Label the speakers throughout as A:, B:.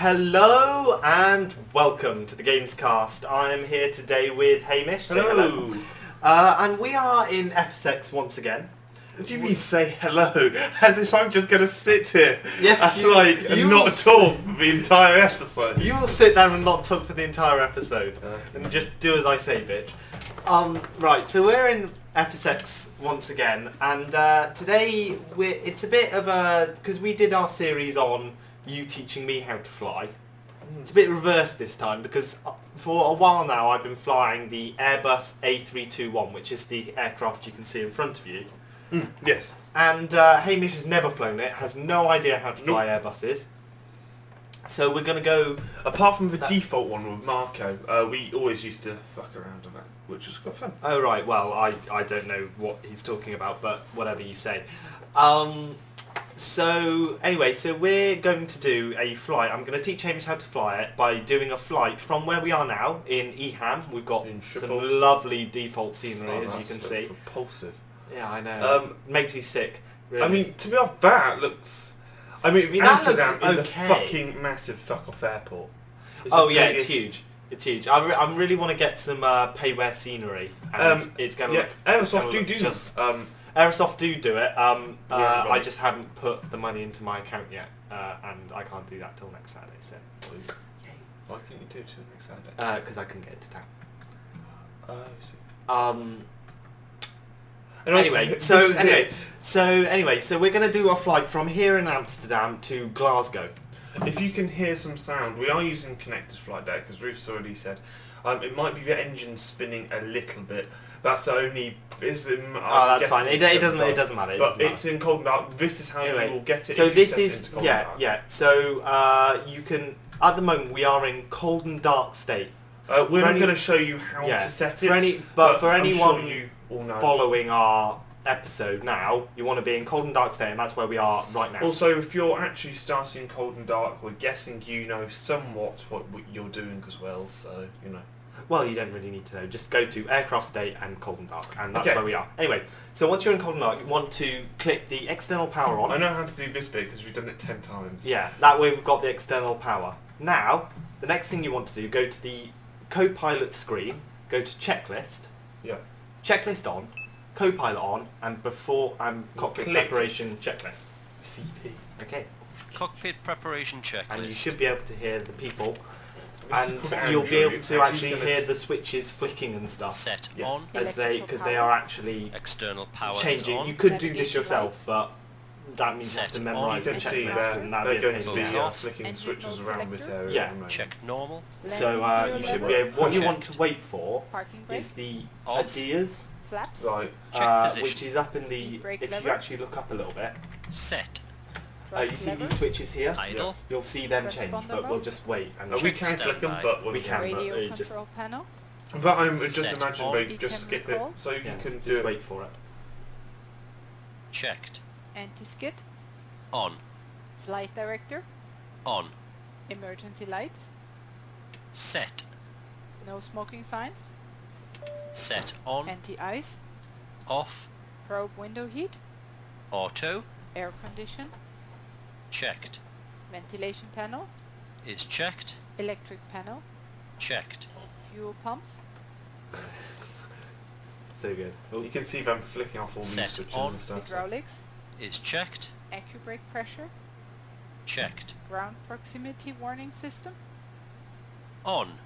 A: Hello and welcome to the Gamescast. I'm here today with Hamish. Say hello. And we are in FSX once again.
B: What do you mean say hello? As if I'm just going to sit here
A: Yes,
B: and not talk for the entire episode.
A: You will sit down and not talk for the entire episode. And just do as I say, bitch. Right, so we're in FSX once again. And today, it's a bit of a... Because we did our series on you teaching me how to fly. It's a bit reversed this time because for a while now I've been flying the Airbus A321, which is the aircraft you can see in front of you.
B: Yes.
A: And Hamish has never flown it, has no idea how to fly Airbuses. So we're going to go...
B: Apart from the default one with Marco, we always used to fuck around on that, which was quite fun.
A: Oh right, well I don't know what he's talking about, but whatever you say. So anyway, so we're going to do a flight. I'm going to teach Hamish how to fly it by doing a flight from where we are now in EHAM. We've got some lovely default scenery, as you can see.
B: Repulsive.
A: Yeah, I know. Makes you sick. Really.
B: I mean, to be honest, that looks... I mean Amsterdam is a
A: okay.
B: fucking massive fuck-off airport.
A: It's huge. It's huge. I really want to get some payware scenery. And it's going to look...
B: Aerosoft do
A: just,
B: this.
A: Aerosoft do it.
B: Right.
A: I just haven't put the money into my account yet, and I can't do that till next Saturday. So,
B: why can't you do it till next Saturday?
A: Because I couldn't get into town.
B: I see.
A: Anyway, so we're going to do a flight from here in Amsterdam to Glasgow.
B: If you can hear some sound, we are using connected flight deck, because Reith's already said. It might be the engine spinning a little bit. That's only...
A: that's fine. It doesn't matter.
B: But it's in cold and dark. This is how you will get it.
A: So
B: if
A: this
B: you set
A: is
B: it into cold and dark.
A: yeah. So you can. At the moment, we are in cold and dark state.
B: We're not going to show you how to set it.
A: For anyone
B: sure you all know.
A: Following our episode now, you want to be in cold and dark state, and that's where we are right now.
B: Also, if you're actually starting cold and dark, we're guessing you know somewhat what you're doing as well. So you know.
A: Well, you don't really need to know. Just go to aircraft state and cold and dark, and that's where we are. Anyway, so once you're in cold and dark, you want to click the external power on.
B: I know how to do this bit because we've done it 10 times.
A: Yeah, that way we've got the external power. Now, the next thing you want to do, go to the co-pilot screen, go to checklist.
B: Yeah.
A: Checklist on, co-pilot on, and cockpit preparation checklist.
B: CP.
A: Okay.
C: Cockpit preparation checklist.
A: And you should be able to hear the people. And
B: Andrew.
A: you'll be able to actually hear the switches flicking and stuff.
C: Set
B: Yes.
C: on.
A: Because they are actually
C: External power
A: changing.
C: is on.
A: You could do this yourself, but that means you have to
C: Set
A: memorise the
C: on.
B: You can see
A: checklist, and
B: they're
A: that'd be a
B: going
A: pain
B: to
A: in
B: be
A: the
C: off.
A: ass.
B: flicking
D: Engine
B: switches
D: mode
B: around this area.
A: Yeah.
B: at the moment.
C: Check normal.
A: So you should be able, what you want to wait for
D: Parking brake,
A: is the
C: Off.
A: ADIAs,
D: flaps,
B: Right.
C: Check position.
A: which is up in the,
D: Speed brake
A: if
D: lever.
A: you actually look up a little bit,
C: Set.
A: you
D: thrust
A: see
D: lever,
A: these switches here?
C: Idle.
A: You'll see them change,
D: Transponder
A: but we'll
D: mode.
A: just wait. And
B: We
C: Check
B: can click them,
C: standby.
B: but
A: We can.
D: radio
A: but just-
D: control panel,
B: But I'm just
C: Set
B: imagine
C: on.
B: we
D: You
B: just
D: can
B: skip it,
D: recall.
B: so you
A: Yeah,
B: can do
A: just
B: it.
A: wait for it.
C: Checked.
D: anti-skid,
C: On.
D: flight director,
C: On.
D: emergency lights,
C: Set.
D: no smoking signs,
C: Set on.
D: anti-ice,
C: Off.
D: probe window heat,
C: Auto.
D: air condition,
C: Checked.
D: ventilation panel,
C: Is checked.
D: electric panel,
C: Checked.
D: fuel pumps,
A: So good.
B: You can see them flicking off all these
C: Set
B: switches
C: on.
B: and stuff. so-
D: hydraulics,
C: Is checked.
D: AccuBrake pressure,
C: Checked.
D: ground proximity warning system,
C: On.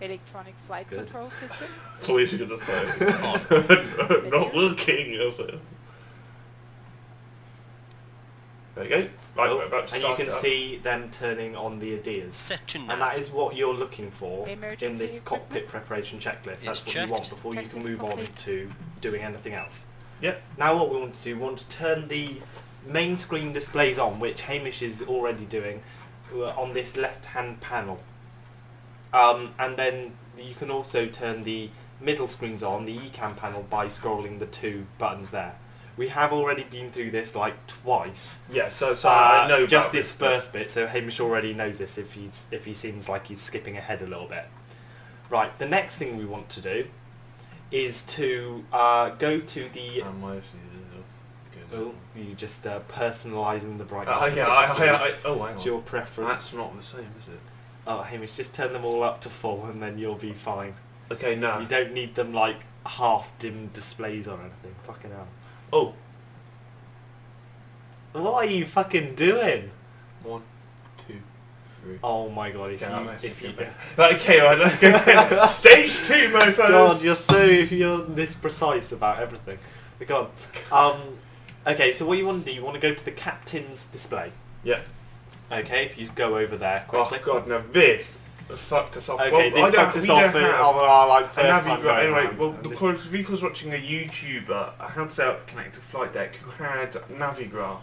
D: electronic flight
A: Good.
D: control system,
B: That's what you're going to say. Not working, is it? There you go. Right, we're about to
A: And you
B: start
A: can
B: it up.
A: see them turning on the ADIAs.
C: Set to
A: And that
C: nav.
A: is what you're looking for in
D: Emergency
A: this cockpit
D: equipment.
A: preparation checklist. That's
C: It's
A: what you want
C: checked.
A: before you can
D: Checklist
A: move on
D: complete.
A: to doing anything else.
B: Yep.
A: Now what we want to do, we want to turn the main screen displays on, which Hamish is already doing, on this left-hand panel. And then you can also turn the middle screens on, the EHAM panel, by scrolling the two buttons there. We have already been through this like twice.
B: Yeah, so I know
A: just
B: about
A: this first bit, so Hamish already knows this if he seems like he's skipping ahead a little bit. Right, the next thing we want to do is to go to the...
B: My FC is off again.
A: Oh, you just personalising the brightness.
B: Okay, hang
A: It's
B: on.
A: your preference.
B: That's not the same, is it?
A: Oh, Hamish, just turn them all up to full and then you'll be fine.
B: Okay, no.
A: You don't need them like half dim displays or anything. Fucking hell.
B: Oh.
A: What are you fucking doing?
B: 1, 2, 3.
A: Oh my god,
B: Okay, right, let's go. Stage 2, mofos!
A: God, you're this precise about everything. God. Okay, so what you want to do, you want to go to the captain's display.
B: Yeah.
A: Okay, if you go over there quickly.
B: Oh god, now this fucked us off.
A: Okay,
B: well,
A: this fucked us off on our like first time going
B: anyway,
A: round.
B: well,
A: And this-
B: because Reith was watching a YouTuber, how to set up a connected flight deck, who had Navigraph.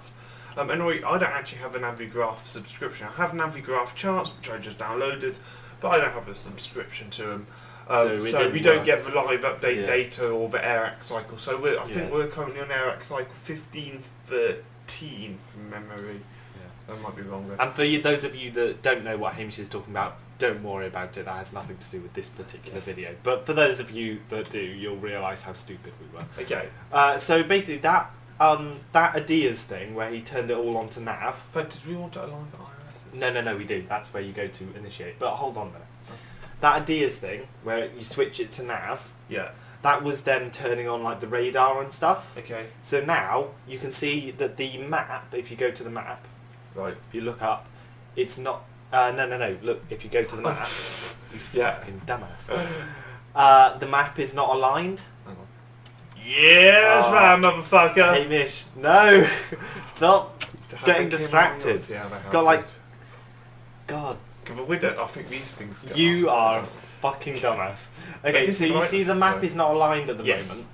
B: Anyway, I don't actually have a Navigraph subscription. I have Navigraph charts, which I just downloaded, but I don't have a subscription to them. So we don't get the live update data or the AirX cycle. So I think we're currently on AirX cycle 1513 from memory. I might be wrong there.
A: And for those of you that don't know what Hamish is talking about, don't worry about it. That has nothing to do with this particular video. But for those of you that do, you'll realise how stupid we were.
B: Okay.
A: So basically, that Adidas thing where he turned it all onto nav.
B: But did we want to align the IRSs?
A: No, we do. That's where you go to initiate. But hold on a minute. That Adidas thing where you switch it to nav.
B: Yeah.
A: That was them turning on like the radar and stuff.
B: Okay.
A: So now you can see that the map. If you go to the map.
B: Right.
A: If you look up, it's not... no. Look, if you go to the map, you fucking dumbass. The map is not aligned.
B: Hang on. Yes, man, motherfucker!
A: Hamish, no! Stop getting distracted. Got like... God.
B: But we don't, I think these things go
A: You
B: on.
A: are a fucking dumbass. Okay, so you see the map is not aligned at the moment.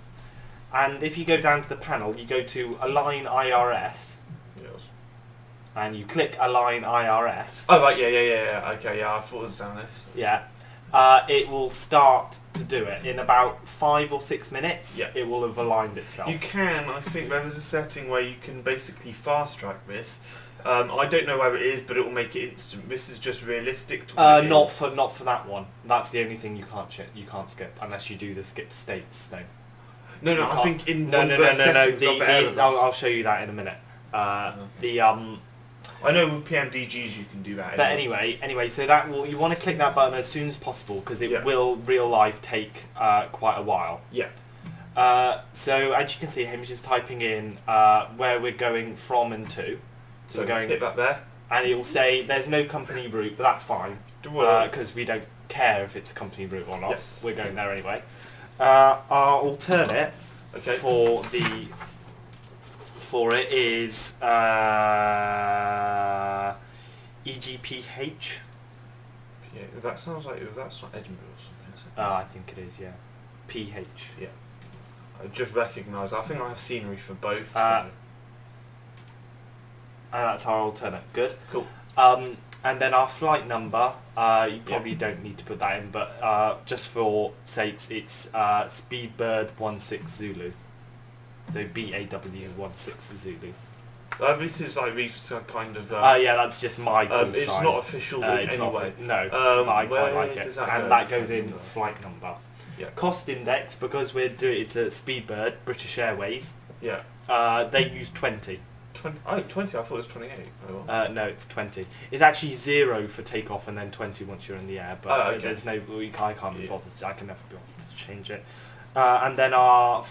A: And if you go down to the panel, you go to Align IRS.
B: Yes.
A: And you click Align IRS.
B: Oh, right, yeah. Okay, yeah, I thought it was down this.
A: Yeah. It will start to do it. In about 5 or 6 minutes, it will have aligned itself.
B: You can, I think there is a setting where you can basically fast track this. I don't know where it is, but it will make it instant. This is just realistic to what it
A: not
B: is.
A: for that one. That's the only thing you can't skip unless you do the skip states thing.
B: No,
A: You
B: I
A: can't-
B: think in
A: no.
B: settings of Airbus.
A: I'll show you that in a minute.
B: I know with PMDGs you can do that.
A: But anyway, so that you want to click that button as soon as possible because it will real life take quite a while.
B: Yeah.
A: So as you can see, Hamish is typing in where we're going from and to.
B: So
A: we're going,
B: hit that there.
A: and it will say there's no company route, but that's fine because we don't care if it's a company route or not.
B: Yes.
A: We're going there anyway. Our alternate for it is EGPH.
B: Yeah, that sounds like that's not Edinburgh or something, is it?
A: I think it is, yeah. PH.
B: Yeah. I just recognise. I think I have scenery for both.
A: That's our alternate. Good.
B: Cool.
A: And then our flight number, you probably don't need to put that in, but just for sakes, it's Speedbird 16 Zulu. So BAW 16 Zulu.
B: This is like Reith's kind of...
A: yeah, that's just my call
B: it's
A: sign.
B: not official
A: It's
B: anyway.
A: Not, no, but I quite
B: where
A: like it.
B: does that
A: And
B: go?
A: that goes in flight number.
B: Yeah.
A: Cost index, because we're doing it's a Speedbird, British Airways,
B: Yeah.
A: they use 20.
B: 20, 20, I thought it was 28. Oh, well.
A: No, it's 20. It's actually 0 for takeoff and then 20 once you're in the air. But there's no, I can't be bothered. I can never be bothered to change it. And then our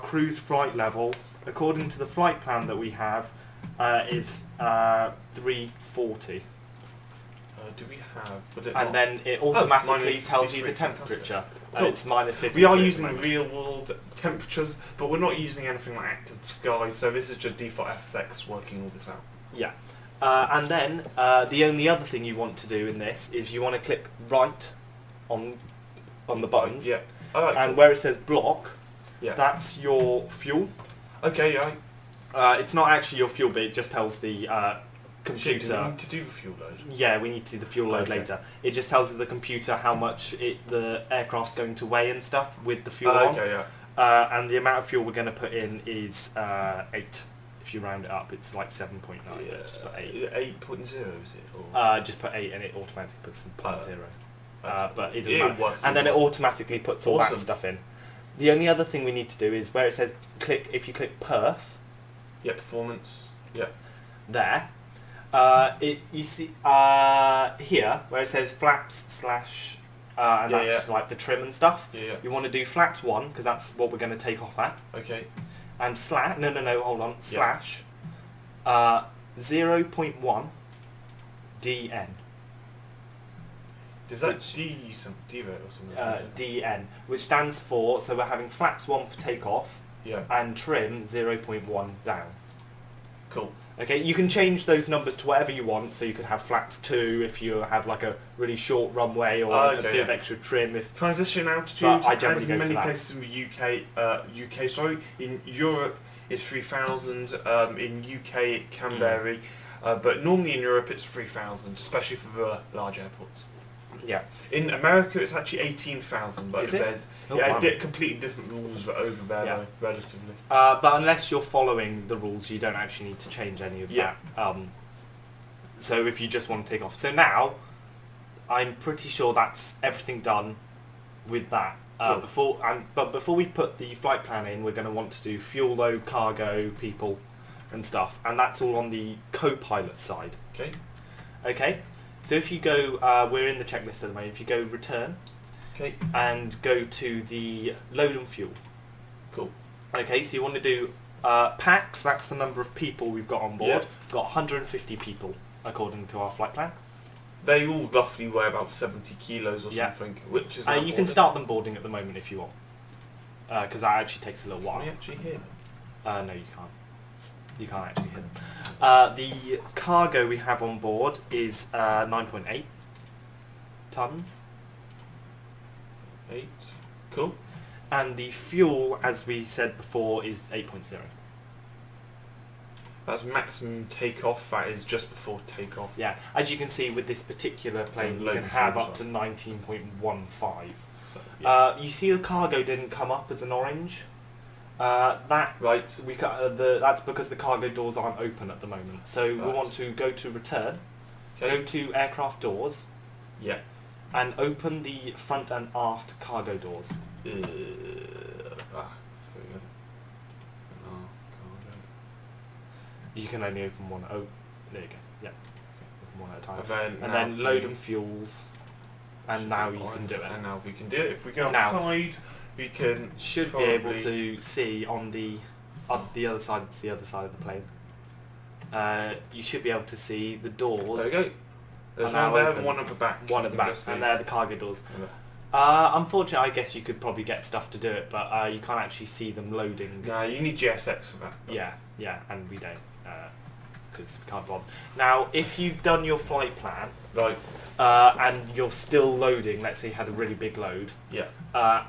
A: cruise flight level, according to the flight plan that we have, is 340.
B: Do we have...
A: And then it automatically
B: minus
A: tells you the
B: 53,
A: temperature.
B: Cool.
A: It's minus 50.
B: We are using real world temperatures, but we're not using anything like active sky, so this is just default FSX working all this out.
A: Yeah. And then the only other thing you want to do in this is you want to click right on the buttons.
B: Yeah. Alright,
A: And
B: cool.
A: where it says block,
B: Yeah.
A: that's your fuel.
B: Okay, yeah.
A: It's not actually your fuel, but it just tells the
B: Shit, do
A: computer.
B: we need to do the fuel load?
A: Yeah, we need to do the fuel load
B: Okay.
A: later. It just tells the computer how much the aircraft's going to weigh and stuff with the fuel on.
B: Okay, yeah.
A: And the amount of fuel we're going to put in is 8. If you round it up, it's like 7.9. But just put 8.
B: 8.0 is it? Or?
A: Just put 8 and it automatically puts the 0.0.
B: Okay.
A: But it doesn't
B: It'll
A: matter.
B: work,
A: And then it
B: it'll work.
A: automatically puts all that
B: Awesome.
A: stuff in. The only other thing we need to do is where it says if you click perf,
B: Yeah, performance. Yeah.
A: there. You see here where it says flaps slash and
B: Yeah,
A: that's
B: yeah.
A: like the trim and stuff.
B: Yeah, yeah.
A: You want to do flaps 1 because that's what we're going to take off at,
B: Okay.
A: and no, hold on,
B: Yeah.
A: slash 0.1 DN.
B: Does that
A: Which-
B: D-rate or something?
A: DN, which stands for, so we're having flaps 1 for takeoff
B: Yeah.
A: and trim 0.1 down.
B: Cool.
A: Okay, you can change those numbers to whatever you want, so you could have flaps 2 if you have like a really short runway or a
B: Okay,
A: bit of
B: yeah.
A: extra trim if...
B: Transition altitude,
A: But I
B: as
A: generally
B: in
A: go for
B: many
A: that.
B: places in the UK, in Europe it's 3,000, in UK it can vary, but normally in Europe it's 3,000, especially for the large airports.
A: Yeah.
B: In America it's actually 18,000, but
A: Is it?
B: there's
A: Oh, wow.
B: completely different rules over there
A: Yeah.
B: though, relatively.
A: But unless you're following the rules, you don't actually need to change any of
B: Yeah.
A: that. So if you just want to take off. So now, I'm pretty sure that's everything done with that.
B: Cool.
A: But before we put the flight plan in, we're going to want to do fuel load, cargo, people, and stuff, and that's all on the co-pilot side.
B: Okay.
A: Okay. So if you go, we're in the checklist at the moment. If you go return
B: Okay.
A: and go to the load and fuel.
B: Cool.
A: Okay, so you want to do packs, that's the number of people we've got on board.
B: Yeah.
A: We've got 150 people according to our flight plan.
B: They all roughly weigh about 70 kilos or
A: Yeah.
B: something, which is
A: You can start them boarding at the moment if you want. Because that actually takes a little
B: Can
A: while.
B: we actually hear them?
A: No, you can't. You can't actually hear them. The cargo we have on board is 9.8 tons.
B: 8. Cool.
A: And the fuel, as we said before, is 8.0.
B: That's maximum takeoff, that is just before takeoff.
A: Yeah, as you can see with this particular plane, you
B: Load
A: can
B: and
A: have
B: fuel,
A: up to 19.15.
B: So, yeah.
A: You see the cargo didn't come up as an orange. That
B: Right.
A: that's because the cargo doors aren't open at the moment. So we
B: Right.
A: want to go to return,
B: Okay.
A: go to aircraft doors,
B: Yeah.
A: and open the front and aft cargo doors.
B: There we go. Oh, cargo.
A: You can only open one. Oh, there you go. Yeah, open one at a time.
B: And
A: And
B: now
A: then
B: we-
A: load and fuels, and now you can do it.
B: And now we can do it. If we go
A: Now.
B: outside, we can
A: Should be able
B: probably-
A: to see on the other side. It's the other side of the plane. You should be able to see the doors.
B: There we go. There's
A: Are now
B: one there
A: open.
B: and one at the back.
A: One at the back,
B: Just
A: and
B: see.
A: they're the cargo doors. Unfortunately, I guess you could probably get stuff to do it, but you can't actually see them loading.
B: No, you need GSX for that.
A: Yeah, and we don't, because we can't bother. Now, if you've done your flight plan,
B: Right.
A: and you're still loading, let's say you had a really big load,
B: Yeah.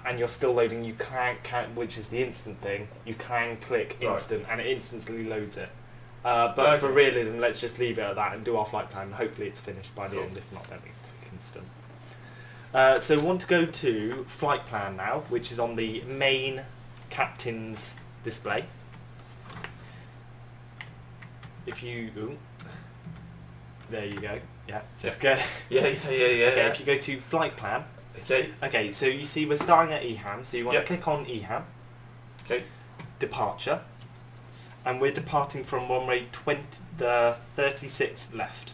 A: and you're still loading, you can, which is the instant thing, you can click
B: Right.
A: instant, and it instantly loads it. But
B: Okay.
A: for realism, let's just leave it at that and do our flight plan. Hopefully it's finished by the
B: Cool.
A: end, if not, then we click instant. So we want to go to flight plan now, which is on the main captain's display. If you... Ooh, there you go. Yeah, just go.
B: Yeah.
A: Okay, if you go to flight plan.
B: Okay.
A: Okay, so you see we're starting at EHAM, so you want
B: Yep.
A: to click on EHAM.
B: Okay.
A: Departure. And we're departing from runway 36 left.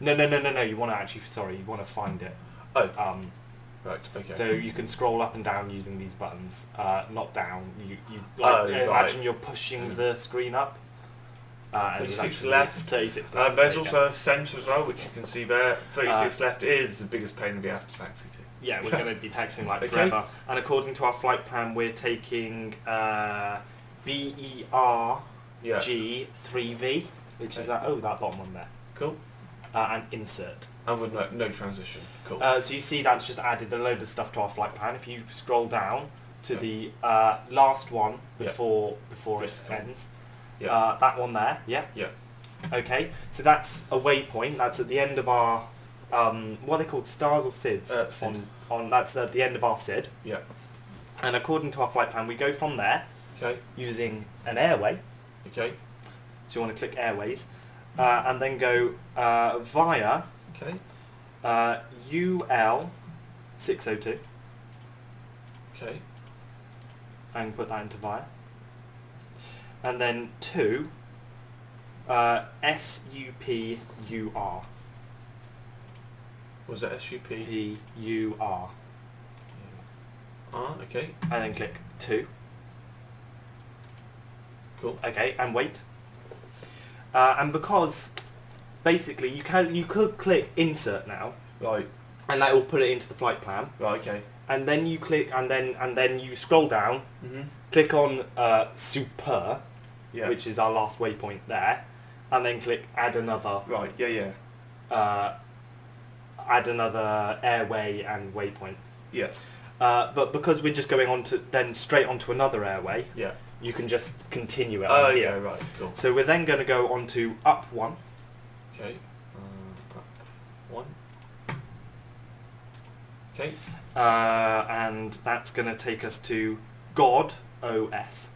A: No, you want to actually, sorry, you want to find it.
B: Oh. Right. Okay.
A: So you can scroll up and down using these buttons. Not down. You
B: Oh,
A: imagine
B: right.
A: you're pushing the screen up. And it's
B: 36
A: actually
B: left.
A: 36 left.
B: There's
A: there you go.
B: also a centre as well, which you can see there. 36 left is the biggest plane in the ass to taxi to.
A: Yeah, we're going to be taxiing like
B: Okay.
A: forever. And according to our flight plan, we're taking BERG3V, which is that bottom one there.
B: Cool.
A: And insert.
B: And with no transition. Cool.
A: So you see that's just added a load of stuff to our flight plan. If you scroll down to
B: Yeah.
A: the last one
B: Yeah.
A: before
B: This
A: it
B: one.
A: ends,
B: Yeah.
A: that one there, yeah.
B: Yeah.
A: Okay, so that's a waypoint. That's at the end of our what are they called, stars or SIDs?
B: SID.
A: On that's at the end of our SID.
B: Yeah.
A: And according to our flight plan, we go from there
B: Okay.
A: using an airway.
B: Okay.
A: So you want to click airways, and then go via
B: Okay.
A: UL602,
B: Okay.
A: and put that into via. and then 2, SUPUR.
B: Was that SUP?
A: PUR.
B: Ah, okay.
A: And then click 2.
B: Cool.
A: Okay, and wait. And because basically you could click insert now,
B: Right.
A: and that will put it into the flight plan.
B: Right, okay.
A: And then you click, and then you scroll down,
B: Mm-hmm.
A: click on super,
B: Yeah.
A: which is our last waypoint there, and then click add another.
B: Right, yeah.
A: Add another airway and waypoint.
B: Yeah.
A: But because we're just going on to then straight onto another airway,
B: Yeah.
A: you can just continue it
B: Oh,
A: on
B: okay,
A: here.
B: right, cool.
A: So we're then going to go on to up 1.
B: Okay. Up 1. Okay.
A: And that's going to take us to God OS.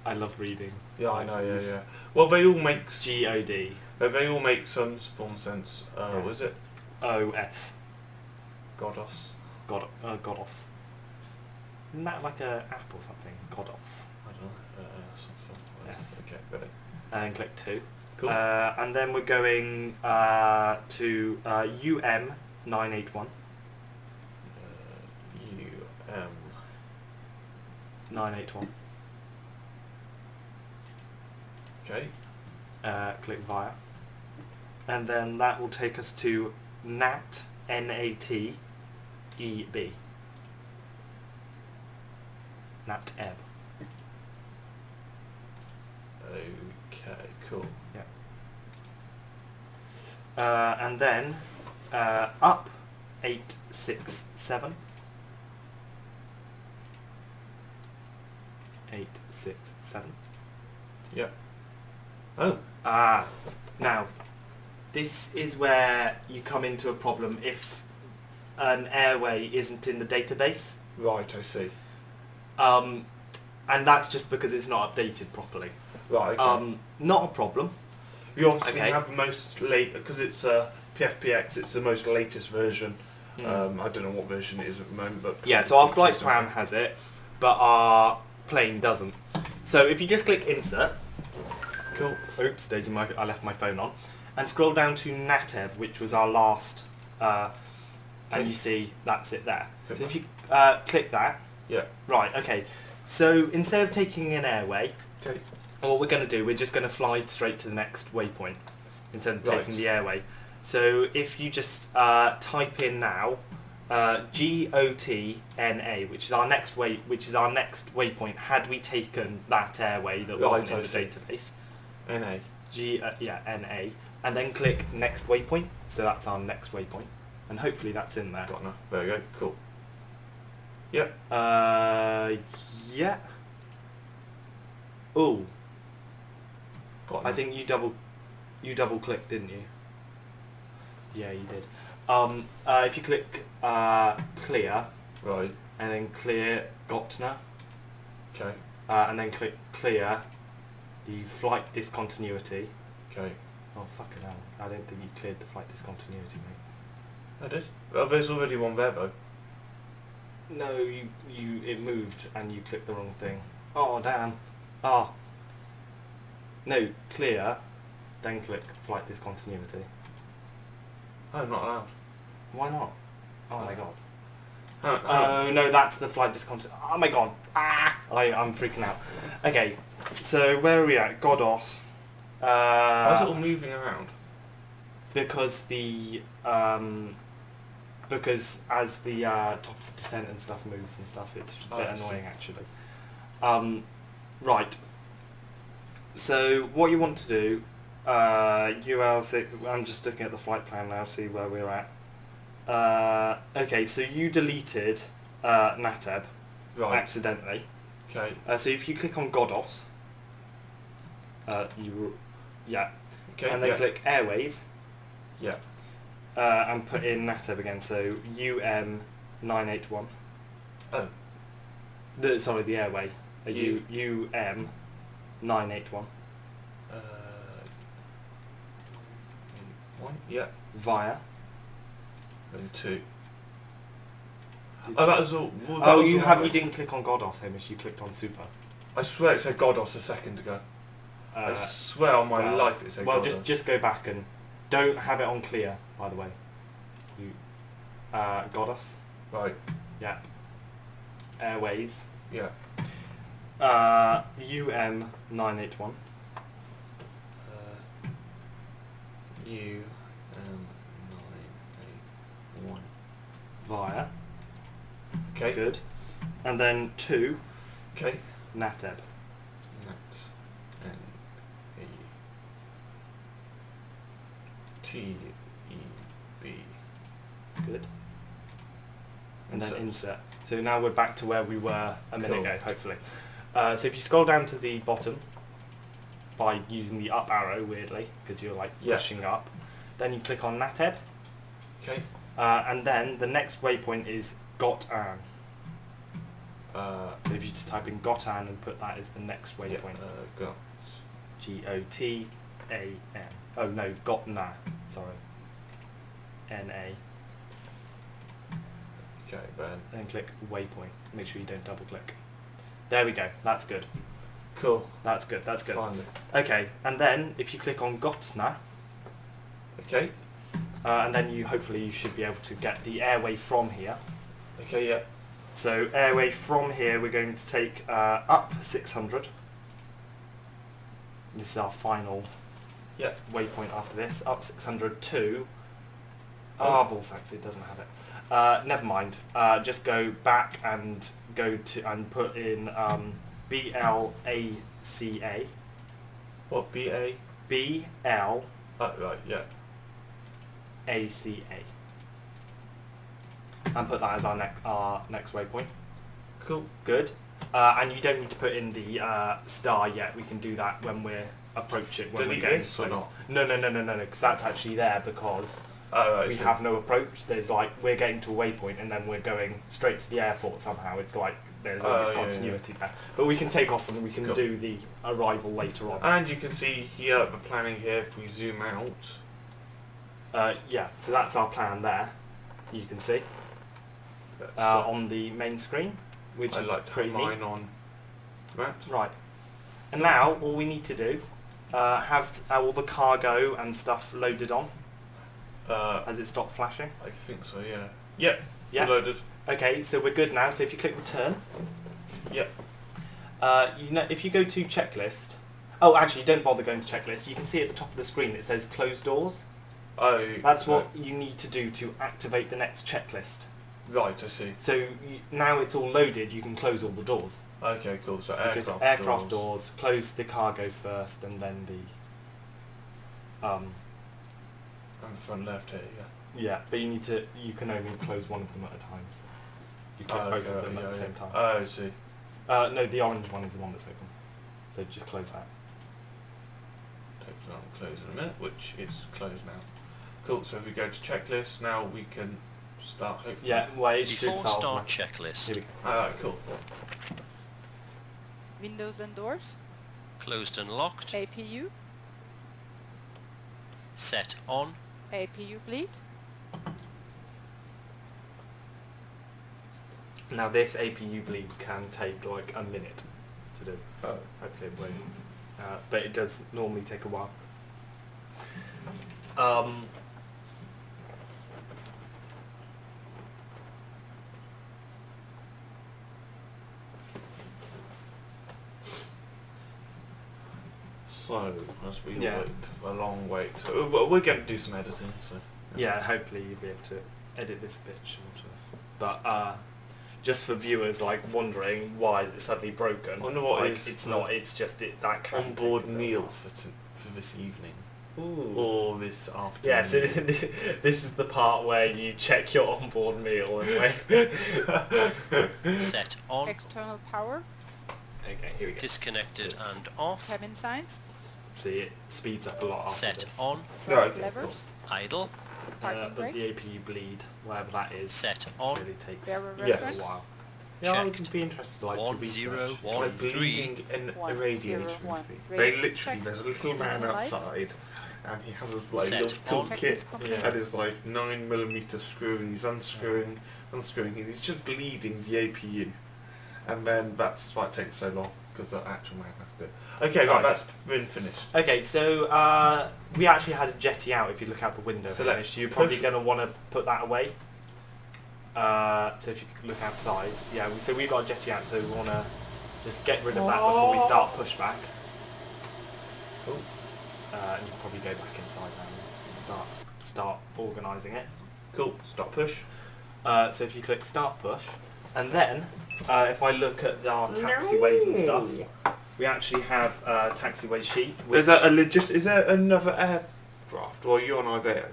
A: I love reading.
B: Yeah, I know,
A: It's
B: yeah. Well, they all make
A: GOD
B: they all make some form of sense. Was it
A: OS.
B: Godos?
A: Godos. Isn't that like a app or something? Godos.
B: I don't know. Something.
A: Yes.
B: Okay, ready.
A: And then click 2.
B: Cool.
A: And then we're going to UM981.
B: UM.
A: 981.
B: Okay.
A: Click via. And then that will take us to NAT, N-A-T, E-B. NAT EB.
B: Okay, cool.
A: Yeah. And then up 867. 867.
B: Yeah. Oh.
A: Now, this is where you come into a problem if an airway isn't in the database.
B: Right, I see.
A: And that's just because it's not updated properly.
B: Right, okay.
A: Not a problem.
B: We obviously
A: Okay.
B: have the most late, because it's PFPX, it's the most latest version. I don't know what version it is at the moment, but...
A: Yeah, so our flight plan has it, but our plane doesn't. So if you just click insert,
B: Cool.
A: oops, Daisy, I left my phone on, and scroll down to NATEB, which was our last, and you see that's it there. So if you click that,
B: Yeah.
A: right, okay. So instead of taking an airway,
B: Okay.
A: what we're going to do, we're just going to fly straight to the next waypoint instead of taking
B: Right.
A: the airway. So if you just type in now GOTNA, which is our next waypoint, had we taken that airway that
B: Right,
A: wasn't in
B: I
A: the
B: see.
A: database.
B: NA.
A: NA, and then click next waypoint. So that's our next waypoint, and hopefully that's in there.
B: Got enough. There we go. Cool. Yep.
A: Yeah. Oh,
B: Got
A: I
B: enough.
A: think you double clicked, didn't you? Yeah, you did. If you click clear
B: Right.
A: and then clear Gotna,
B: Okay.
A: and then click clear the flight discontinuity.
B: Okay.
A: Oh fucking hell! I don't think you cleared the flight discontinuity, mate.
B: I did. Well, there's already one there though.
A: No, it moved and you clicked the wrong thing. Oh damn. Oh. No, clear, then click flight discontinuity.
B: I'm not allowed.
A: Why not? Oh my god.
B: Oh,
A: Oh no, that's the flight discontinuity. Oh my god. I'm freaking out. Okay, so where are we at? Godos.
B: How's it all moving around?
A: Because as the top of descent and stuff moves and stuff, it's a bit
B: I see.
A: annoying actually. Right. So what you want to do, UL6, I'm just looking at the flight plan now, see where we're at. Okay, so you deleted NATEB
B: Right.
A: accidentally.
B: Okay.
A: So if you click on Godos, yeah,
B: Okay.
A: and then
B: yeah.
A: click Airways,
B: Yeah.
A: and put in NATEB again, so UM981.
B: Oh.
A: Sorry, the airway. UM981.
B: One. Yeah.
A: Via.
B: And two.
A: Did
B: Oh, that was all. Well, that
A: Oh,
B: was
A: you
B: all
A: have.
B: right.
A: You didn't click on Godos, Hamish. You clicked on Super.
B: I swear it said Godos a second ago. I
A: Uh,
B: swear on my life it said
A: well,
B: Godos.
A: just go back and don't have it on clear, by the way. You got us.
B: Right,
A: Yeah. Airways.
B: yeah.
A: UM981.
B: U981.
A: Via.
B: Okay.
A: Good. And then 2
B: Okay.
A: NATEB.
B: Nat N E T E B.
A: Good. And then
B: Insert.
A: insert. So now we're back to where we were a minute
B: Cool.
A: ago, hopefully. So if you scroll down to the bottom by using the up arrow, weirdly, because you're like
B: Yeah.
A: pushing up, then you click on NATEB,
B: Okay.
A: and then the next waypoint is GOTAN.
B: Uh,
A: So if you just type in GOTAN and put that as the next
B: yeah,
A: waypoint.
B: got.
A: GOTAN. Oh no, GOTNA. Sorry. NA.
B: Okay, Ben.
A: Then click waypoint. Make sure you don't double click. There we go. That's good.
B: Cool.
A: That's good. That's good.
B: Finally.
A: Okay, and then if you click on GOTNA,
B: Okay.
A: and then hopefully you should be able to get the airway from here.
B: Okay, yeah.
A: So airway from here, we're going to take up 600. This is our final
B: Yeah.
A: waypoint after this. Up 600 to...
B: Oh.
A: Ballsacks, it doesn't have it. Never mind. Just go back and go to and put in BLACA.
B: What, B-A?
A: BLACA.
B: Right, yeah.
A: And put that as our next waypoint.
B: Cool.
A: Good. And you don't need to put in the star yet. We can do that when we're approach it. When
B: Delete
A: we're getting
B: this or
A: close.
B: not?
A: No, because that's actually there because
B: Oh, right,
A: we
B: so-
A: have no approach. There's like, we're getting to a waypoint and then we're going straight to the airport somehow. It's like there's
B: Oh,
A: a
B: yeah,
A: discontinuity there. But we can take off and we can
B: Cool.
A: do the arrival later on.
B: And you can see here the planning here if we zoom out.
A: Yeah, so that's our plan there. You can see on the main screen, which
B: I'd
A: is
B: like to
A: pretty
B: have
A: neat.
B: mine on that.
A: Right. And now all we need to do, have all the cargo and stuff loaded on. Has it stopped flashing?
B: I think so, yeah. Yep.
A: Yeah.
B: Loaded.
A: Okay, so we're good now. So if you click return,
B: Yep.
A: if you go to checklist, oh actually don't bother going to checklist. You can see at the top of the screen it says close doors.
B: Oh.
A: That's what you need to do to activate the next checklist.
B: Right, I see.
A: So now it's all loaded, you can close all the doors.
B: Okay, cool. So
A: You go to
B: aircraft,
A: aircraft doors, close the cargo first, and then the
B: And front left here, yeah.
A: yeah, but you can only close one of them at a time. So you click both of them at the same time.
B: Oh, I see.
A: No, the orange one is the one that's open. So just close that.
B: Takes on close in a minute, which is closed now. Cool, so if we go to checklist, now we can start hopefully.
A: Yeah, well it should
C: Before
A: start
C: start
A: automatically.
C: checklist,
A: Here we go.
B: Alright, cool.
D: Windows and doors.
C: closed and locked,
D: APU.
C: set on,
D: APU bleed.
A: Now this APU bleed can take like a minute to do.
B: Oh.
A: Hopefully it won't. But it does normally take a while.
B: So, as we
A: Yeah.
B: wait a long wait. So, we're going to do some editing, so.
A: Yeah, hopefully you'll be able to edit this a bit shorter. But just for viewers like wondering why is it suddenly broken?
B: Wonder what
A: like,
B: is
A: it's
B: the
A: not. It's just that can
B: Onboard
A: take a
B: meal
A: while.
B: for this evening.
A: Ooh.
B: Or this afternoon.
A: Yeah, so this is the part where you check your onboard meal and wait.
C: set on,
D: External power.
A: Okay, here we go.
C: disconnected and off,
D: Cabin signs.
A: See, it speeds up a lot after
C: set
A: this.
C: on,
D: Thrust
B: okay,
D: levers.
C: idle,
D: Parking
A: But
D: brake.
A: the APU bleed, whatever that is,
C: set on,
A: really takes
D: Bearer
B: Yeah.
A: a
D: reference.
A: while. Yeah, I would
C: checked.
A: be interested like to
C: 1,
A: research.
C: 0,
B: It's
C: 1,
B: like
C: 3,
B: bleeding in
D: 1,
B: a radiation
D: 0, 1.
B: feed.
D: Rate
B: They literally,
D: check.
B: there's a little man
D: Lights.
B: outside, and he has his like
C: Set
B: little
C: on.
B: toolkit,
D: Check is complete.
B: and his like 9mm screw, and he's unscrewing, and he's just bleeding the APU, and then that's why it takes so long. because the actual man has to do it. Okay, right,
A: Nice.
B: that's been finished.
A: Okay, so we actually had a jetty out. If you look out the window,
B: So
A: Hamish, you're probably going to want to put that away. So if you could look outside, yeah. So we've got a jetty out, so we want to just get rid of that before we start pushback.
B: Cool.
A: And you can probably go back inside now and start organising it.
B: Cool. Stop push.
A: So if you click start push, and then if I look at our taxiways and stuff, we actually have a taxiway sheet.
B: Is that is there another aircraft, or are you on IBEO?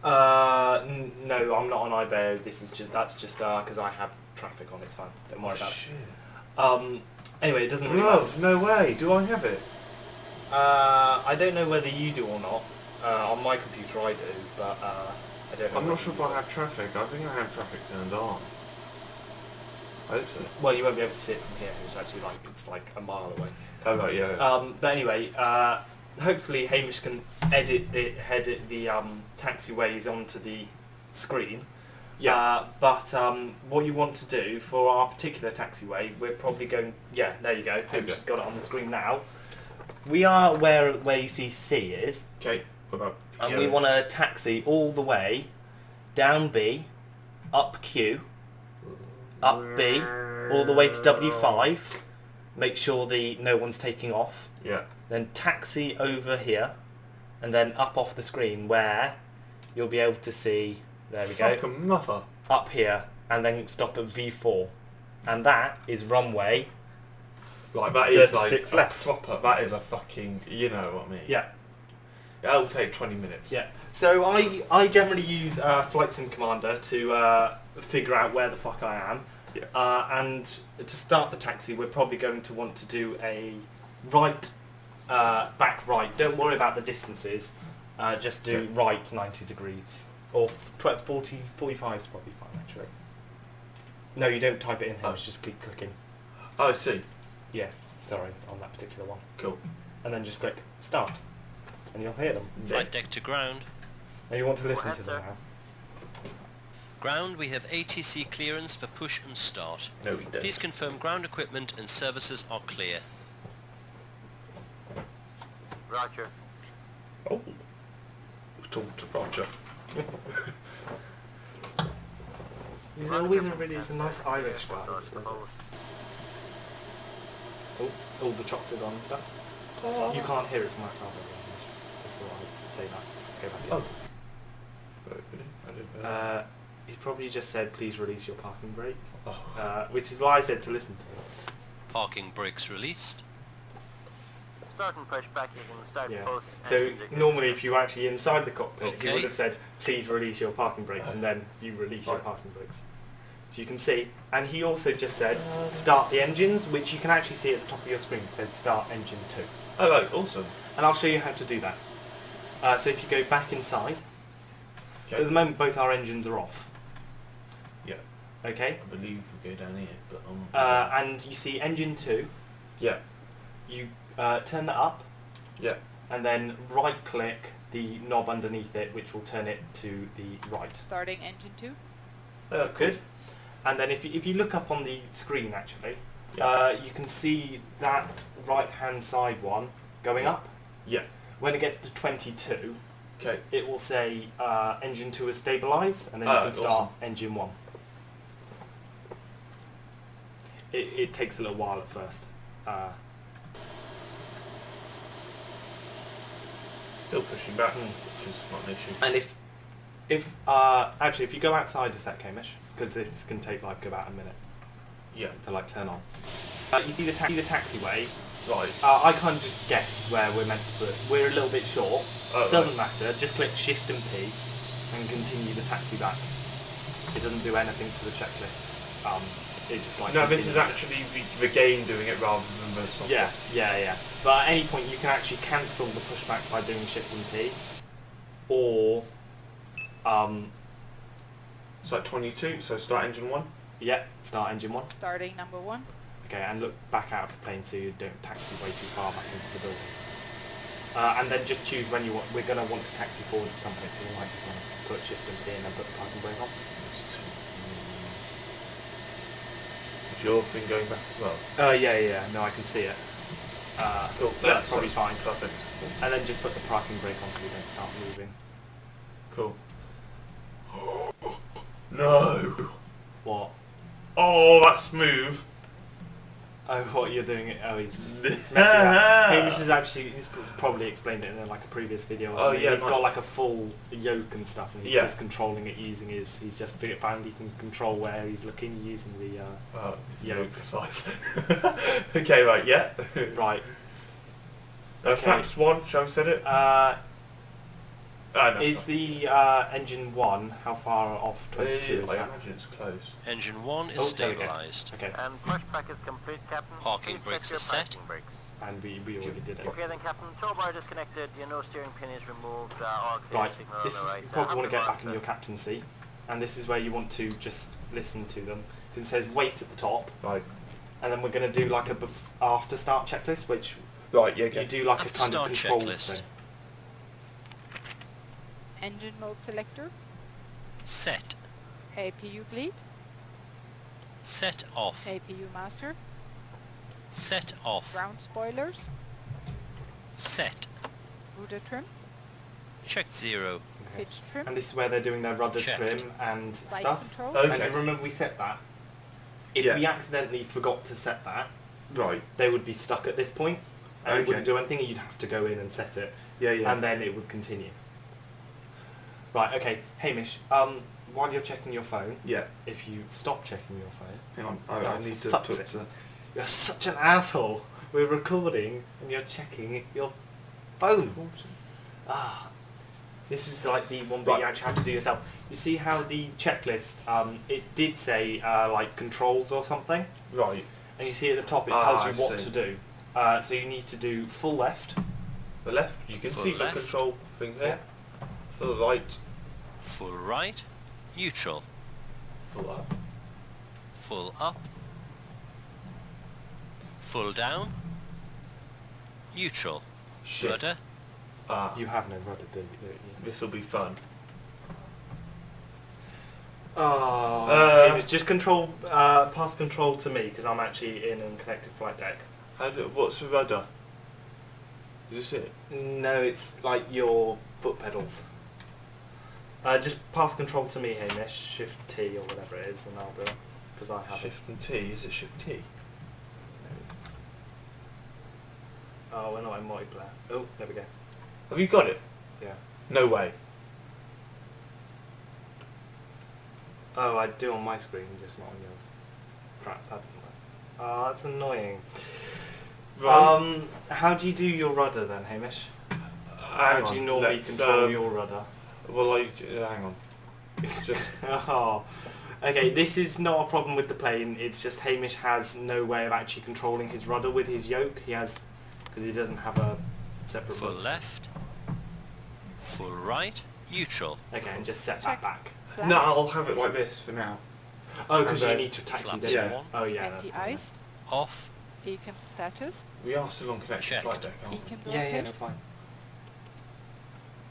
A: No, I'm not on IBEO. That's just because I have traffic on. It's fine. Don't worry about
B: Shit.
A: it. Anyway, it doesn't really
B: No,
A: matter.
B: no way. Do I have it?
A: I don't know whether you do or not. On my computer I do, but I don't know.
B: I'm not
A: whether
B: sure if
A: you
B: I
A: do.
B: have traffic. I think I have traffic turned on. I hope so.
A: Well, you won't be able to see it from here. It's like a mile away.
B: Oh right, yeah.
A: But anyway, hopefully Hamish can edit the taxiways onto the screen.
B: Yeah.
A: But what you want to do for our particular taxiway, we're probably going. Yeah, there you go. Hamish has got it on the screen now. We are where you see C is,
B: Okay. What about?
A: and we want to taxi all the way down B, up Q, up B, all the way to W5. Make sure no one's taking off.
B: Yeah.
A: Then taxi over here, and then up off the screen where you'll be able to see. There we go.
B: Fucking mother.
A: Up here, and then stop at V4, and that is runway.
B: Like that is like
A: 36
B: a
A: left.
B: proper. That is a fucking. You know what I mean?
A: Yeah.
B: That'll take 20 minutes.
A: Yeah. So I generally use Flight Sim Commander to figure out where the fuck I am.
B: Yeah.
A: And to start the taxi, we're probably going to want to do a right, back right. Don't worry about the distances. Just do
B: Yeah.
A: right 90 degrees. Or 40, 45 is probably fine actually. No, you don't type it in here.
B: Oh.
A: It's just keep clicking.
B: Oh, I see.
A: Yeah. Sorry, on that particular one.
B: Cool.
A: And then just click start. And you'll hear them.
C: Flight deck to ground.
A: And you want to listen to them
D: sir.
A: now.
C: Ground, we have ATC clearance for push and start.
B: No, we don't.
C: Please confirm ground equipment and services are clear.
D: Roger.
B: Oh. We've talked to Roger.
A: He's always a nice Irish guy, does it? Oh, all the chops are gone and stuff. You can't hear it from outside of the English. Just thought I'd say that. Go back in.
B: I didn't know.
A: He probably just said, please release your parking brake.
B: Oh.
A: Which is why I said to listen to it.
C: Parking brakes released.
E: Start and push back, you can start
A: Yeah.
E: both.
A: So
E: engines again.
A: normally if you were actually inside the cockpit, he
C: Okay.
A: would have said, please release your parking brakes, and then you release your
B: Right.
A: parking brakes. So you can see, and he also just said, start the engines, which you can actually see at the top of your screen. It says start engine 2.
B: Hello, awesome.
A: And I'll show you how to do that. So if you go back inside, so at
B: Okay.
A: the moment both our engines are off.
B: Yeah.
A: Okay?
B: I believe we go down here, but
A: And you see engine 2,
B: yeah.
A: you turn that up,
B: Yeah.
A: and then right click the knob underneath it, which will turn it to the right.
D: Starting engine 2.
A: Good. And then if you look up on the screen actually,
B: Yeah.
A: you can see that right hand side one going up.
B: Yeah.
A: When it gets to 22,
B: Okay.
A: it will say engine 2 is stabilised, and then you can start
B: awesome.
A: engine 1. It takes a little while at first.
B: Still pushing back,
A: Hmm.
B: which is not an issue.
A: And if actually if you go outside a sec, Hamish, because this can take like about a minute
B: Yeah.
A: to like turn on. You see the taxiway.
B: Right.
A: I kind of just guessed where we're meant to put. We're a little bit short.
B: Oh,
A: Doesn't
B: right.
A: matter. Just click Shift and P, and continue the taxi back. It doesn't do anything to the checklist. It just like.
B: No, this is
A: continues it.
B: actually the game doing it rather than the software.
A: Yeah. But at any point you can actually cancel the pushback by doing Shift and P, or
B: It's like 22, so start engine 1.
A: start engine 1.
D: Starting number 1.
A: Okay, and look back out of the plane so you don't taxi way too far back into the building. And then just choose when you want. We're going to want to taxi forward to something, so we might just want to put Shift and P and then put the parking brake on.
B: Is your thing going back as well?
A: Yeah. No, I can see it.
B: Cool.
A: That's probably fine.
B: Perfect.
A: And then just put the parking brake on so we don't start moving.
B: Cool. No!
A: What?
B: Oh, that's smooth.
A: Oh, what you're doing? He's just he's messing up. Hamish has actually he's probably explained it in like a previous video. Or something.
B: Yeah,
A: He's got like a full yoke and stuff, and he's
B: Yeah.
A: just controlling it using his. He's just found he can control where he's looking using the yoke.
B: Precise. Okay, right, yeah.
A: Right.
B: Flaps 1, shall we set it? No,
A: Is the engine 1 how far off 22 is
B: I
A: that?
B: imagine it's close.
C: Engine 1 is
A: Oh, there we go.
C: stabilised.
A: Okay,
E: And pushback is complete, Captain.
C: Parking
E: Please
C: brakes
E: check your
C: are set.
E: parking brakes.
A: and we already did it.
E: Okay then, Captain. Tow bar disconnected. Your nose steering pin is removed. All
A: Right,
E: signal
A: this
E: on
A: is
E: the right.
A: you probably
E: Have
A: want to
E: the
A: get
E: mark,
A: back in
E: sir.
A: your captain seat, and this is where you want to just listen to them, because it says wait at the top,
B: Right.
A: and then we're going to do like a after start checklist, which
B: Right, yeah, okay.
A: you do like
C: After
A: a kind of
C: start
A: controls
C: checklist.
A: thing.
D: Engine mode selector.
C: Set.
D: APU bleed.
C: Set off.
D: APU master.
C: Set off.
D: Ground spoilers.
C: Set.
D: Rudder trim.
C: Check 0.
A: Okay.
D: Pitch trim.
A: And this is where they're doing their rudder
C: Checked.
A: trim and
D: Right
A: stuff.
D: control.
B: Okay.
A: And remember we set that. If
B: Yeah.
A: we accidentally forgot to set that,
B: Right.
A: they would be stuck at this point, and it
B: Okay.
A: wouldn't do anything, and you'd have to go in and set it,
B: Yeah, yeah.
A: and then it would continue. Right, okay, Hamish, while you're checking your phone,
B: Yeah.
A: if you stop checking your phone...
B: Hang on,
A: Oh,
B: I need to
A: fuck
B: talk
A: it.
B: to...
A: You're such an asshole! We're recording, and you're checking your phone. This is like the one bit you
B: Right.
A: actually have to do yourself. You see how the checklist, it did say like controls or something,
B: Right.
A: and you see at the top it tells
B: I
A: you what
B: see.
A: to do. So you need to do full left.
B: The left, you can
C: Full
B: see
C: left.
B: the control thing there. Full right.
C: Full right. Neutral.
B: Full up.
C: Full up. Full down. Neutral.
B: Shit.
C: Rudder.
A: You have no rudder, do you?
B: This will be fun.
A: Oh, just control, pass control to me because I'm actually in a connected flight deck.
B: What's the rudder? Is this it?
A: No, it's like your foot pedals. Just pass control to me, Hamish. Shift T or whatever it is, and I'll do it because I have
B: Shift and T. Is it Shift T?
A: it. Oh, we're not in multiplayer. Oh, there we go.
B: Have you got it?
A: Yeah.
B: No way.
A: Oh, I do on my screen, just not on yours. Crap, that doesn't work. Oh, that's annoying.
B: Right.
A: How do you do your rudder then, Hamish?
B: Hang
A: How do you
B: on,
A: normally
B: let's,
A: control your rudder?
B: Well, hang on. It's just...
A: Oh. Okay, this is not a problem with the plane, it's just Hamish has no way of actually controlling his rudder with his yoke. He has, because he doesn't have a separate
C: Full
A: rudder.
C: left. Full right. Neutral.
A: Okay, and just set that
D: Check.
A: back.
D: Flaps.
B: No, I'll have it like this for now.
A: Oh, because
B: And
A: you
B: then
A: need to taxi,
C: flaps
A: don't you?
B: on.
A: Oh yeah, that's
D: Empty
A: fine.
D: eyes.
C: Off.
D: Beacon status.
B: We are still on connected
C: Checked.
B: flight deck, aren't we?
D: Beacon
A: Yeah,
D: blockade.
A: no, fine.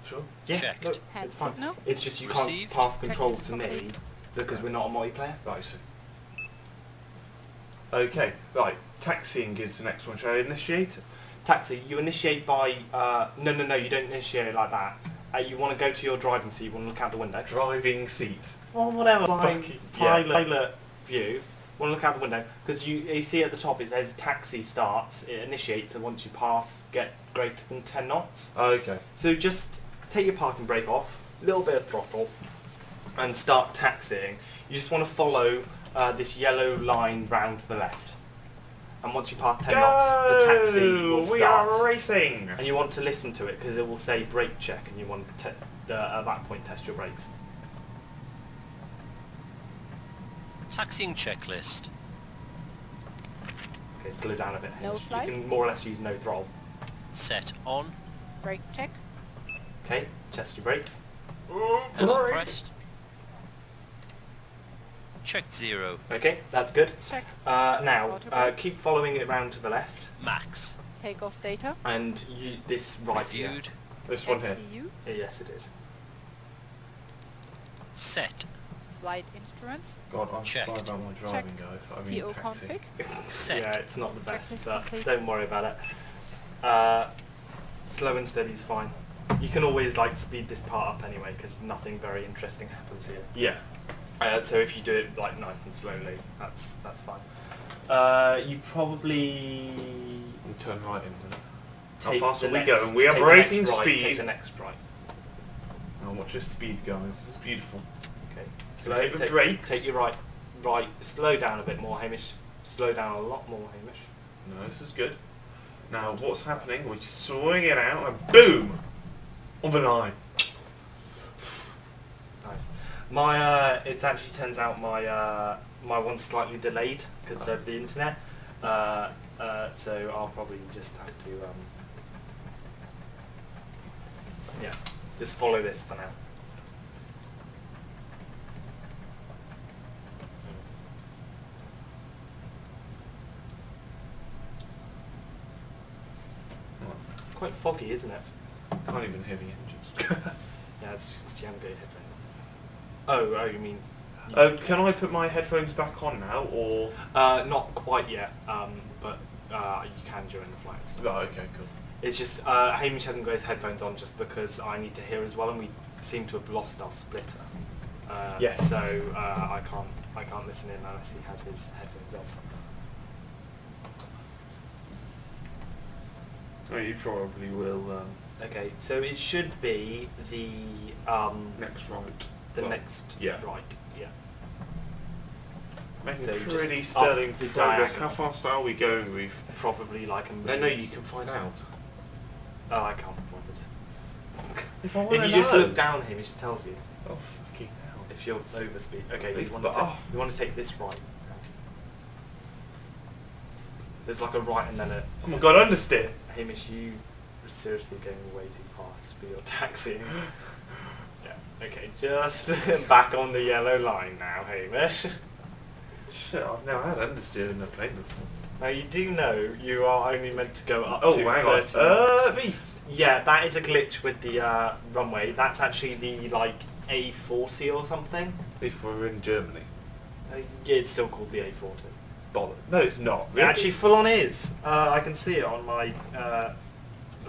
B: Sure.
A: Yeah,
C: Checked.
A: no,
D: Hand
A: it's fine.
D: signal.
A: It's just you
C: Received.
A: can't pass control
D: Checklist
A: to me
D: complete.
A: because we're not a multiplayer.
B: Right, so... Okay, right. Taxiing is the next one. Shall I initiate?
A: Taxi, you initiate by... no, you don't initiate it like that. You want to go to your driving seat, you want to look out the window.
B: Driving seat.
A: Well, whatever.
B: Fucking-
A: Pilot view. Want to look out the window because you see at the top it says taxi starts. It initiates, and once you pass, get greater than 10 knots.
B: Oh, okay.
A: So just take your parking brake off, a little bit of throttle, and start taxiing. You just want to follow this yellow line round to the left. And once you pass 10 knots, the taxi will start.
B: We are racing!
A: And you want to listen to it because it will say brake check, and you want to at that point test your brakes.
C: Taxiing checklist.
A: Okay, slow down a bit.
D: No
A: Hamish.
D: slide?
A: You can more or less use no throttle.
C: Set on.
D: Brake check.
A: Okay, test your brakes.
C: Pedal pressed. Checked 0.
A: Okay, that's good.
D: Check.
A: Now,
D: Auto brake.
A: keep following it round to the left,
C: Max.
D: Takeoff data.
A: and you this right here.
C: Reviewed.
B: This one here.
D: FCU.
A: Yes, it is.
C: Set.
D: flight instruments.
B: God, I'm
C: Checked.
B: sorry about my driving, guys. I mean
D: TO
B: taxi.
D: config.
C: Set.
A: Yeah, it's not the best,
D: Checklist
A: but
D: complete.
A: don't worry about it. Slow and steady is fine. You can always like speed this part up anyway because nothing very interesting happens here.
B: Yeah.
A: So if you do it like nice and slowly, that's fine. You probably
B: We turn right into it. How
A: take
B: fast
A: the
B: are we
A: next-
B: going? We are
A: take the
B: breaking
A: next right, Take
B: speed.
A: the next right.
B: Oh, watch this speed, guys. This is beautiful.
A: Okay.
B: So take the brakes.
A: Take your right. Slow down a bit more, Hamish. Slow down a lot more, Hamish.
B: No, this is good. Now, what's happening? We swing it out and boom! On the line.
A: Nice. My it actually turns out my my one's slightly delayed because of the internet. So I'll probably just have to yeah, just follow this for now. Quite foggy, isn't it?
B: Can't even hear the engines.
A: Yeah, it's just 'cause you haven't got your headphones on. Oh, you mean?
B: Can I put my headphones back on now, or...?
A: Not quite yet, but you can during the flights.
B: Oh, okay, cool.
A: It's just Hamish hasn't got his headphones on just because I need to hear as well, and we seem to have lost our splitter.
B: Yes.
A: So I can't listen in unless he has his headphones on.
B: Oh, you probably will,
A: Okay, so it should be the
B: next right.
A: next
B: yeah.
A: right. Yeah.
B: Making
A: So
B: pretty
A: just
B: sterling
A: up the
B: progress.
A: diagonal.
B: How fast are we going, Reith?
A: Probably like a
B: No,
A: minute.
B: you can find out.
A: Oh, I can't be bothered.
B: If I
A: If
B: want to
A: you just look down here, it tells you.
B: Oh, fucking hell.
A: If you're overspeed. Okay,
B: If-
A: you want
B: but-
A: to
B: oh.
A: you want to take this right. There's like a right and then a...
B: Oh my god, understeer!
A: Hamish, you are seriously going way too fast for your taxiing. Yeah, okay, just back on the yellow line now, Hamish.
B: Shit, I've never had understeer in a plane before.
A: Now you do know you are only meant to go up
B: Oh,
A: to
B: hang
A: 30
B: on.
A: knots.
B: Reith!
A: Yeah, that is a glitch with the runway. That's actually the like A40 or something.
B: Reith, we're in Germany.
A: Yeah, it's still called the A40.
B: Bother. No, it's not.
A: It actually full on is. I can see it on my,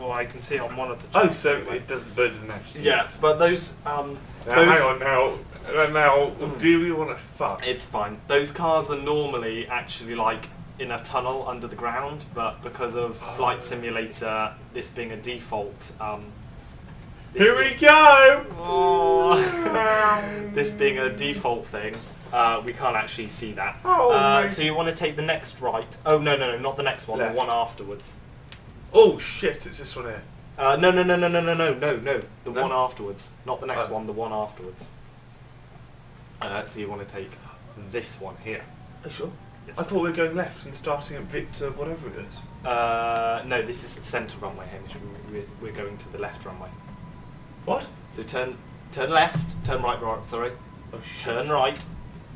A: or I can see it on one of the
B: Oh,
A: charts
B: so
A: anyway.
B: it doesn't, but it doesn't actually.
A: Yeah, but those,
B: Now, hang on now. Now, do we want to fuck?
A: It's fine. Those cars are normally actually like in a tunnel under the ground, but because of Flight Simulator, this being a default, this
B: Here we
A: being-
B: go!
A: Oh. This being a default thing, we can't actually see that.
B: Oh,
A: so you want to take the next right. Oh, no, not the next one,
B: Left.
A: the one afterwards.
B: Oh shit, it's this one here.
A: No, the
B: No?
A: one afterwards. Not the next
B: Oh.
A: one, the one afterwards. So you want to take this one here.
B: Are you sure?
A: Yes.
B: I thought we were going left and starting at Victor, whatever it is.
A: No, this is the centre runway, Hamish. We're going to the left runway.
B: What?
A: So turn left, turn right, sorry.
B: Oh shit.
A: Turn right,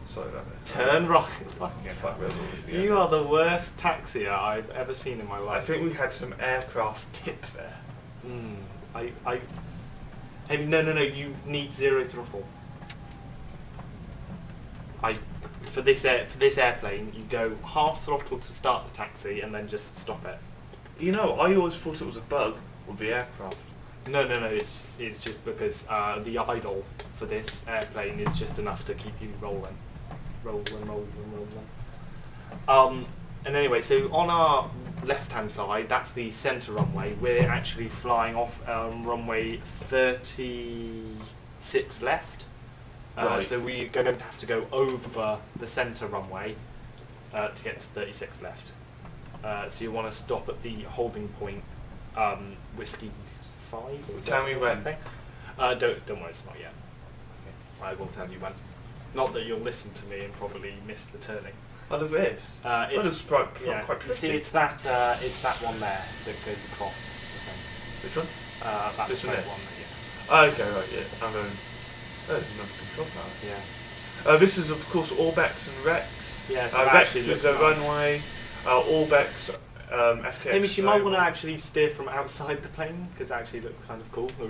B: Sorry about that.
A: turn right. Fucking
B: Fuck,
A: hell.
B: that was the
A: You
B: end.
A: are the worst taxier I've ever seen in my
B: I
A: life.
B: think we had some aircraft tip there.
A: Hey, no, you need zero throttle. For this airplane, you go half throttle to start the taxi and then just stop it.
B: You know, I always thought it was a bug with the aircraft.
A: No, it's just because the idle for this airplane is just enough to keep you rolling. And anyway, so on our left-hand side, that's the centre runway. We're actually flying off runway 36 left.
B: Right.
A: So we're going to have to go over the centre runway to get to 36 left. So you want to stop at the holding point, Whiskey 5 or
B: Tell me
A: or
B: when.
A: something. Don't worry, it's not yet. I will tell you when. Not that you'll listen to me and probably miss the turning.
B: I love this. It's quite
A: Yeah,
B: quite
A: you see,
B: pretty.
A: it's that one there that goes across the thing.
B: Which one?
A: That
B: This one
A: straight
B: there?
A: one.
B: Oh, okay, right, yeah. I'm going... Oh, there's another control tower.
A: Yeah.
B: This is, of course, Orbex and Rex.
A: Yeah, so that
B: Rex
A: actually
B: is
A: looks
B: a
A: nice.
B: runway. Orbex, FTX.
A: Hamish, you might want to actually steer from outside the plane because it actually looks kind of cool.